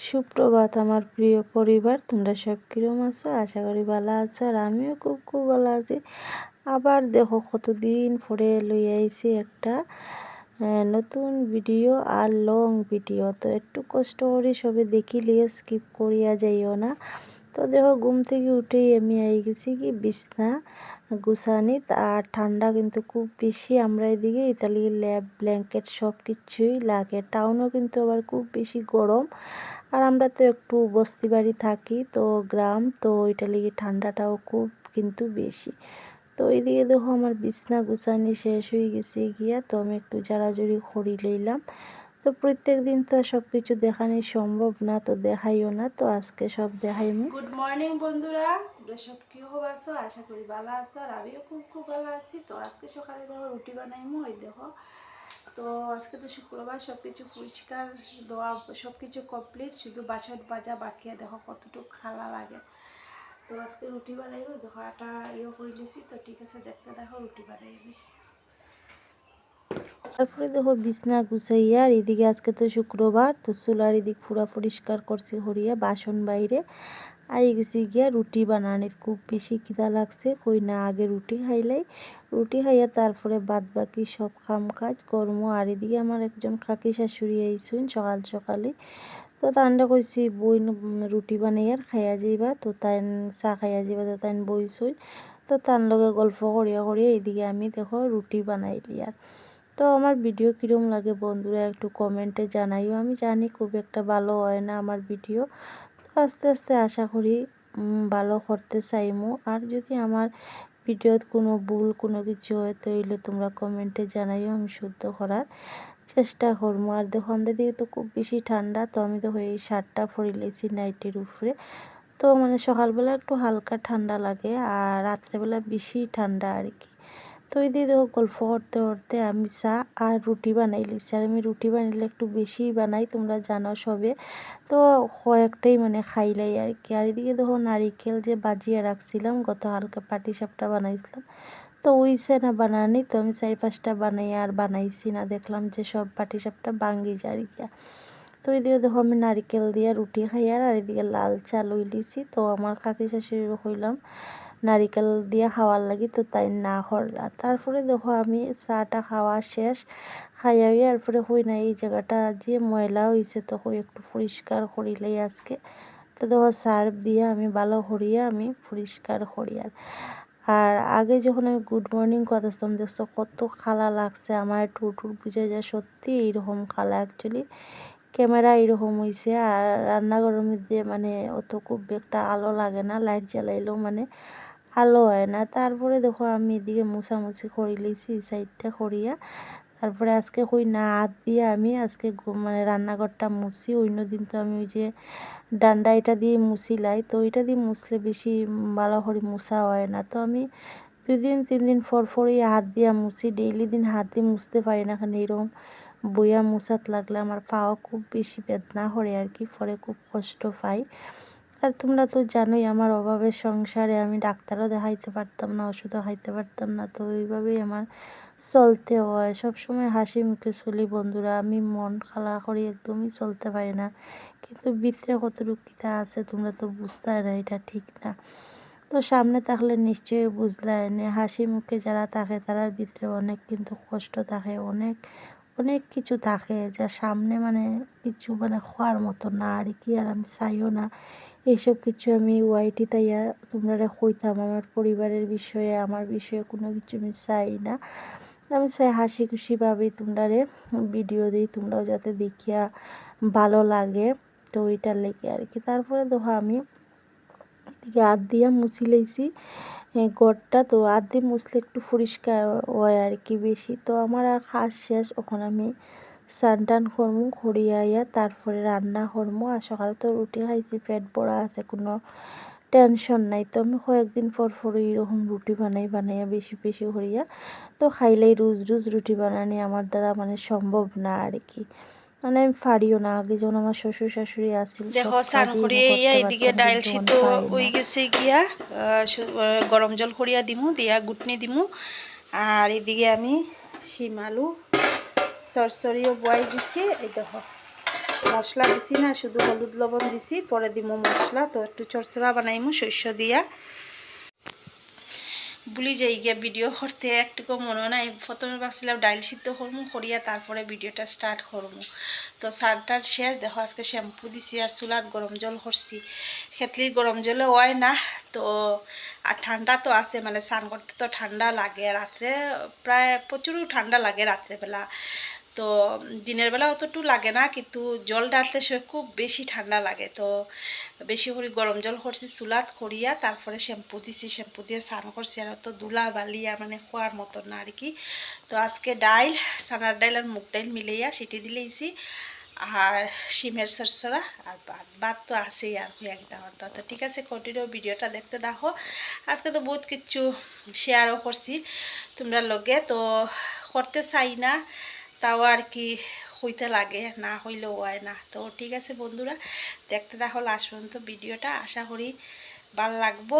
সুপ্রভাত আমার প্রিয় পরিবার, তোমরা সব কিরম আছো? আশা করি ভালো আছো। আর আমিও খুব খুব ভালো আছি। আবার দেখো কতদিন পরে লই আইছি একটা নতুন ভিডিও আর লং ভিডিও। তো একটু কষ্ট করে সবে দেখিলিও, স্কিপ করিয়া যাইও না। তো দেখো ঘুম থেকে উঠেই আমি আই গেছি কি বিছনা গুছানিত। আর ঠান্ডা কিন্তু খুব বেশি আমরা এদিকে, ইতালি ল্যাব ব্ল্যাঙ্কেট সব কিছুই লাগে। টাউনও কিন্তু আবার খুব বেশি গরম। আর আমরা তো একটু বস্তি বাড়ি থাকি, তো গ্রাম, তো ওইটা লিগে ঠান্ডাটাও খুব কিন্তু বেশি। তো এইদিকে দেখো আমার বিছনা গুছানি শেষ হয়ে গেছে গিয়া, তো আমি একটু জাড়াজড়ি করি লইলাম। তো প্রত্যেক দিন তো সব কিছু দেখানি সম্ভব না, তো দেখাইও না, তো আজকে সব দেখাইমু। গুড মর্নিং বন্ধুরা, তোমরা সব কি আছো? আশা করি ভালো আছো। আর আমিও খুব খুব ভালো আছি। তো আজকে সকালে দেখো রুটি বানাইমু, ওই দেখো। তো আজকে তো শুক্রবার, সব কিছু পরিষ্কার দেওয়া সব কিছু কমপ্লিট, শুধু বাসন মাজা বাকি। দেখো কতটুকু খালা লাগে। তো আজকে রুটি বানাইবো, দেখো আটা করে নিয়েছি। তো ঠিক আছে, দেখতে দেখো রুটি বানাইবি। তারপরে দেখো বিছনা গুছাইয়া, আর এদিকে আজকে তো শুক্রবার, তো চুলার এদিক পুরা পরিষ্কার করছি হরিয়া, বাসন বাইরে আই গেছি গিয়া রুটি বানানির। খুব বেশি খিদা লাগছে, কই না আগে রুটি খাইলাই, রুটি খাইয়া তারপরে বাদ বাকি সব কাম কাজ কর্ম। আর এদিকে আমার একজন কাকি শাশুড়ি আইসুন সকাল সকালে। তো তান্ডা কইছি বই রুটি বানাই আর খাইয়া যাইবা, তো তাই চা খাইয়া যাইবা, তো তাই বইছুন। তো তার লগে গল্প করিয়া করিয়া এইদিকে আমি দেখো রুটি বানাইলি। আর তো আমার ভিডিও কীরকম লাগে বন্ধুরা একটু কমেন্টে জানাইও। আমি জানি খুব একটা ভালো হয় না আমার ভিডিও, তো আস্তে আস্তে আশা করি ভালো করতে চাইমু। আর যদি আমার ভিডিওত কোনো ভুল কোনো কিছু হয় তাইলে তোমরা কমেন্টে জানাইও, আমি শুদ্ধ করার চেষ্টা করবো। আর দেখো আমরা দিকে তো খুব বেশি ঠান্ডা, তো আমি দেখো এই শার্টটা পরে লেছি নাইটের উপরে। তো মানে সকালবেলা একটু হালকা ঠান্ডা লাগে, আর রাত্রেবেলা বেশি ঠান্ডা আর কি। তো এই দিয়ে দেখো গল্প করতে করতে আমি চা আর রুটি বানাই লিছি। আর আমি রুটি বানাইলে একটু বেশি বানাই, তোমরা জানো সবে। তো কয়েকটাই মানে খাইলাই আর কি। আর এদিকে দেখো নারিকেল যে বাজিয়ে রাখছিলাম, গত হালকা পাটিসাপটা বানাইছিলাম, তো ওইসে না বানানি। তো আমি 4-5টা বানাই আর বানাইছি না, দেখলাম যে সব পাটিসাপটা ভাঙ্গি যায় গিয়া। তো এদিকে দেখো আমি নারিকেল দিয়ে রুটি খাই, আর এদিকে লাল চা লই লিছি। তো আমার কাকি শাশুড়িরও কইলাম নারিকেল দিয়ে খাওয়ার লাগি, তো তাই না করলা। তারপরে দেখো আমি চাটা খাওয়া শেষ, খাইয়া এরপরে হই না এই জায়গাটা যে ময়লা হয়েছে, তো হই একটু পরিষ্কার করিলাই আজকে। তো দেখো সার্ফ দিয়ে আমি ভালো করিয়া আমি পরিষ্কার করি। আর আগে যখন আমি গুড মর্নিং করতাম, দেখছো কত খালা লাগছে আমার, টুটুর বুঝে যায় সত্যি এইরকম খালা। অ্যাকচুয়ালি ক্যামেরা এরকম হয়েছে। আর রান্নাঘরের মধ্যে মানে অত খুব একটা আলো লাগে না, লাইট জ্বালাইলেও মানে আলো হয় না। তারপরে দেখো আমি এদিকে মুছামুছি করে লিছি এই সাইডটা করিয়া। তারপরে আজকে কই না হাত দিয়ে আমি আজকে মানে রান্নাঘরটা মুছি। অন্য দিন তো আমি ওই যে ডান্ডা এটা দিয়ে মুছিলাই, তো এটা দিয়ে মুছলে বেশি ভালো করে মুছা হয় না। তো আমি 2-3 দিন পর পরই হাত দিয়ে মুছি, ডেইলি দিন হাত দিয়ে মুছতে পারি না। এখানে এরকম বইয়া মুছাত লাগলে আমার পাও খুব বেশি বেদনা করে আর কি, পরে খুব কষ্ট পাই। আর তোমরা তো জানোই আমার অভাবের সংসারে আমি ডাক্তারও দেখাইতে পারতাম না, ওষুধও খাইতে পারতাম না। তো এইভাবেই আমার চলতে হয়, সবসময় হাসি মুখে চলি বন্ধুরা। আমি মন খালা করি একদমই চলতে পারি না, কিন্তু ভিতরে কতটুকু কিতা আছে তোমরা তো বুঝতে না, এটা ঠিক না। তো সামনে থাকলে নিশ্চয়ই বুঝলে না, হাসি মুখে যারা থাকে তারার ভিতরে অনেক কিন্তু কষ্ট থাকে, অনেক অনেক কিছু থাকে যা সামনে মানে কিছু মানে খোয়ার মতো না আর কি। আর আমি চাইও না এইসব কিছু আমি ওয়াইটি তাইয়া তোমরা কইতাম আমার পরিবারের বিষয়ে, আমার বিষয়ে কোনো কিছু আমি চাই না। আমি চাই হাসি খুশিভাবেই তোমরা ভিডিও দিই, তোমরাও যাতে দেখিয়া ভালো লাগে। তো ওইটার লেগে আর কি। তারপরে দেখো আমি এদিকে হাত দিয়া মুছি লইছি ঘরটা। তো হাত দিয়ে মুছলে একটু পরিষ্কার হয় আর কি বেশি। তো আমার আর কাজ শেষ, ওখানে আমি স্নান টান করমু, খড়িয়াইয়া তারপরে রান্না করমু। আর সকালে তো রুটি খাইছি, পেট ভরা আছে, কোনো টেনশন নাই। তো আমি কয়েকদিন পর পর এরকম রুটি বানাইয়া বেশি বেশি করিয়া তো খাইলেই। রোজ রোজ রুটি বানানি আমার দ্বারা মানে সম্ভব না আর কি, মানে আমি পারিও না। আগে যখন আমার শ্বশুর শাশুড়ি আসছিল দেখো স্নান করিয়ে এদিকে ডাইল সিদ্ধ হয়ে গেছে গিয়া, গরম জল করিয়া দিমু, দিয়া গুটনি দিমু। আর এদিকে আমি শিম আলু চরচড়িও বয়াই দিছি, এই দেখো মশলা দিছি না, শুধু হলুদ লবণ দিছি, পরে দিব মশলা। তো একটু চরচড়া বানাইমু শস্য দিয়া। ভুলি যাই গিয়া ভিডিও করতে একটুকু মনে নাই। প্রথমে ভাবছিলাম ডাইল সিদ্ধ করবো, করিয়া তারপরে ভিডিওটা স্টার্ট করবো। তো সারটার শেষ দেখো, আজকে শ্যাম্পু দিছি আর চুলাত গরম জল করছি। খেতলির গরম জলে হয় না তো, আর ঠান্ডা তো আছে, মানে স্নান করতে তো ঠান্ডা লাগে রাত্রে, প্রায় প্রচুর ঠান্ডা লাগে রাত্রেবেলা। তো দিনের বেলা অতটু লাগে না, কিন্তু জল ডালতে সে খুব বেশি ঠান্ডা লাগে। তো বেশি করে গরম জল করছি চুলাত, করিয়া তারপরে শ্যাম্পু দিছি, শ্যাম্পু দিয়ে স্নান করছি। আর অত ধুলা বালিয়া মানে খোয়ার মতন না আর কি। তো আজকে ডাইল, সানার ডাইল আর মুগ ডাইল মিলাইয়া সিটি দিলেইছি, আর শিমের সরসরা আর ভাত তো আছেই আর হয়ে একদম। তো ঠিক আছে, কন্টিনিউ ভিডিওটা দেখতে দেখো। আজকে তো বহুত কিছু শেয়ারও করছি তোমরা লগে, তো করতে চাই না, তাও আর কি হইতে লাগে, না হইলেও হয় না। তো ঠিক আছে বন্ধুরা, দেখতে দেখো লাস্ট পর্যন্ত ভিডিওটা, আশা করি ভালো লাগবো।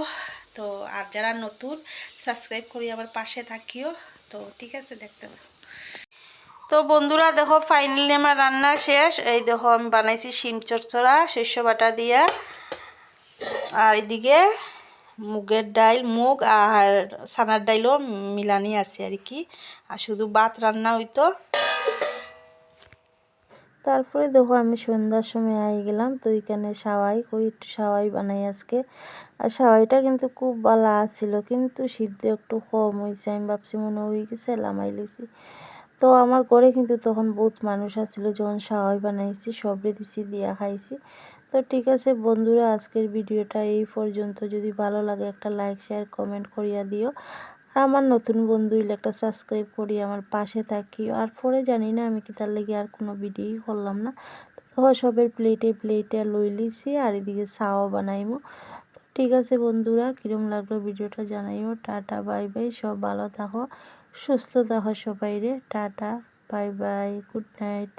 তো আর যারা নতুন, সাবস্ক্রাইব করি আমার পাশে থাকিও। তো ঠিক আছে, দেখতে দেখো। তো বন্ধুরা দেখো, ফাইনালি আমার রান্না শেষ। এই দেখো আমি বানাইছি শিম চচ্চড়া শস্য বাটা দিয়া, আর এদিকে মুগের ডাইল, মুগ আর সানার ডাইলও মিলানি আছে আর কি, আর শুধু ভাত রান্না হইতো। তারপরে দেখো আমি সন্ধ্যার সময় আই গেলাম, তো এখানে সাওয়াই একটু সাওয়াই বানাই আজকে। আর সাওয়াইটা কিন্তু খুব ভালো আছিল, কিন্তু সিদ্ধ একটু কম হয়েছে। আমি ভাবছি মনে হয়ে গেছে, লামাই লিছি। তো আমার ঘরে কিন্তু তখন বহুত মানুষ আছিল, যখন সাওয়াই বানাইছি সবরে দিছি, দিয়া খাইছি। তো ঠিক আছে বন্ধুরা, আজকের ভিডিওটা এই পর্যন্ত। যদি ভালো লাগে একটা লাইক শেয়ার কমেন্ট করিয়া দিও। আর আমার নতুন বন্ধু হইলে একটা সাবস্ক্রাইব করি আমার পাশে থাকি। আর পরে জানি না আমি কি তার লেগে আর কোনো ভিডিওই করলাম না। তো সবের প্লেটে প্লেটে লই লিছি, আর এদিকে চাও বানাইমু। ঠিক আছে বন্ধুরা, কিরম লাগলো ভিডিওটা জানাইও। টাটা বাই বাই, সব ভালো থাকো, সুস্থ থাকো সবাই রে। Tata bye bye, good night.